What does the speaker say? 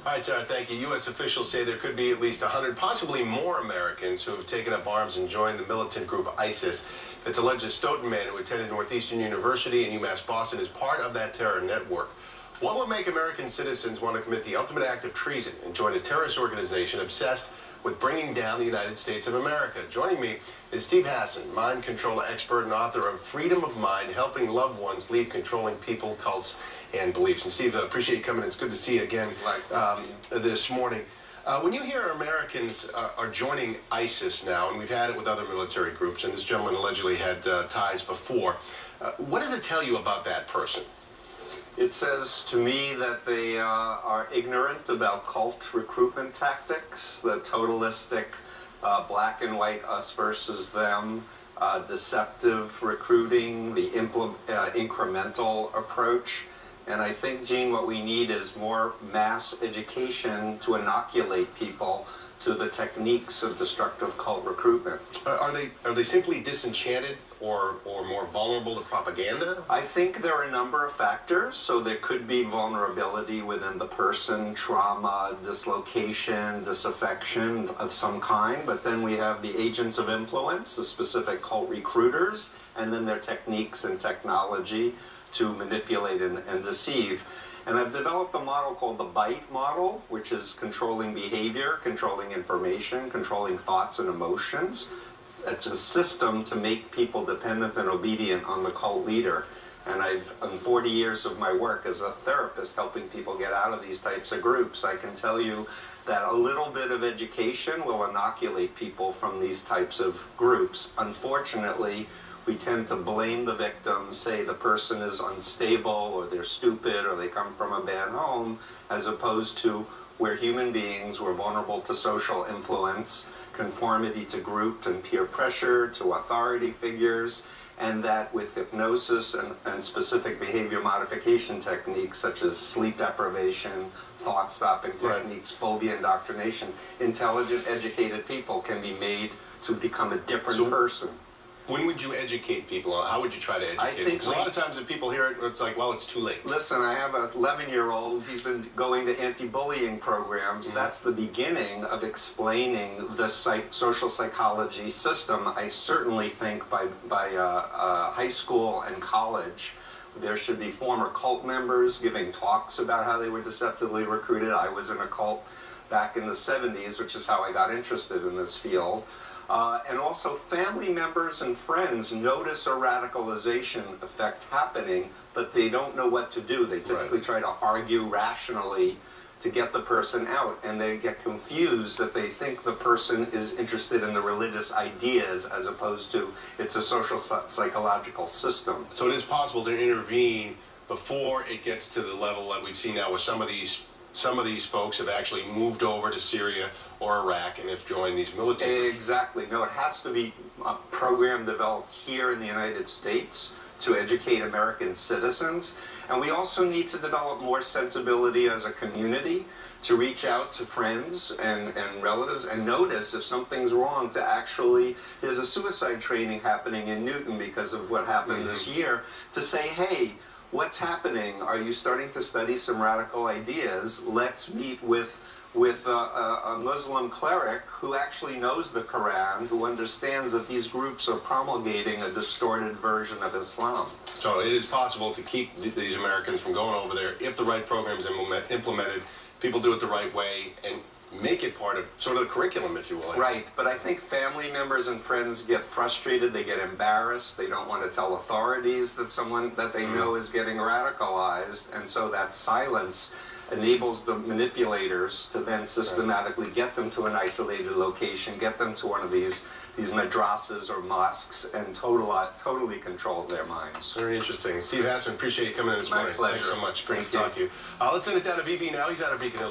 All right, Sarah, thank you. U.S. officials say there could be at least 100, possibly more Americans who have taken up arms and joined the militant group ISIS. It's alleged Stoughton man who attended Northeastern University and UMass Boston is part of that terror network. What would make American citizens want to commit the ultimate act of treason and join a terrorist organization obsessed with bringing down the United States of America? Joining me is Steve Hassan, mind control expert and author of Freedom of Mind, Helping Loved Ones Leave Controlling People, Cults, and Beliefs. And Steve, appreciate you coming in. It's good to see you again this morning. When you hear Americans are joining ISIS now, and we've had it with other military groups, and this gentleman allegedly had ties before, what does it tell you about that person? It says to me that they are ignorant about cult recruitment tactics, the totalistic black and white us versus them, deceptive recruiting, the incremental approach. And I think, Gene, what we need is more mass education to inoculate people to the techniques of destructive cult recruitment. Are they simply disenchanted or more vulnerable to propaganda? I think there are a number of factors. So there could be vulnerability within the person, trauma, dislocation, disaffection of some kind. But then we have the agents of influence, the specific cult recruiters, and then their techniques and technology to manipulate and deceive. And I've developed a model called the BITE model, which is controlling behavior, controlling information, controlling thoughts and emotions. It's a system to make people dependent and obedient on the cult leader. And I've, in 40 years of my work as a therapist helping people get out of these types of groups, I can tell you that a little bit of education will inoculate people from these types of groups. Unfortunately, we tend to blame the victim, say the person is unstable or they're stupid or they come from a bad home, as opposed to we're human beings, we're vulnerable to social influence, conformity to group and peer pressure, to authority figures, and that with hypnosis and specific behavior modification techniques such as sleep deprivation, thought-stopping techniques, phobia indoctrination, intelligent, educated people can be made to become a different person. When would you educate people? How would you try to educate them? Because a lot of times when people hear it, it's like, well, it's too late. Listen, I have an 11-year-old. He's been going to anti-bullying programs. Mm-hmm. That's the beginning of explaining the social psychology system. I certainly think by high school and college, there should be former cult members giving talks about how they were deceptively recruited. I was in a cult back in the 70s, which is how I got interested in this field. And also family members and friends notice a radicalization effect happening, but they don't know what to do. They typically try to argue rationally to get the person out, and they get confused that they think the person is interested in the religious ideas as opposed to it's a social psychological system. So it is possible to intervene before it gets to the level that we've seen now where some of these folks have actually moved over to Syria or Iraq and have joined these military groups. Exactly. No, it has to be a program developed here in the United States to educate American citizens. And we also need to develop more sensibility as a community to reach out to friends and relatives and notice if something's wrong to actually, there's a suicide training happening in Newton because of what happened this year, to say, hey, what's happening? Are you starting to study some radical ideas? Let's meet with a Muslim cleric who actually knows the Quran, who understands that these groups are promulgating a distorted version of Islam. So it is possible to keep these Americans from going over there if the right programs implemented, people do it the right way, and make it part of sort of the curriculum, if you will. Right, but I think family members and friends get frustrated, they get embarrassed, they don't want to tell authorities that someone that they know is getting radicalized, and so that silence enables the manipulators to then systematically get them to an isolated location, get them to one of these madrasas or mosques, and totally control their minds. Very interesting. Steve Hassan, appreciate you coming in this morning. My pleasure. Thanks so much. Great to talk to you. Let's send it down to VB now. He's out of Beacon Hill.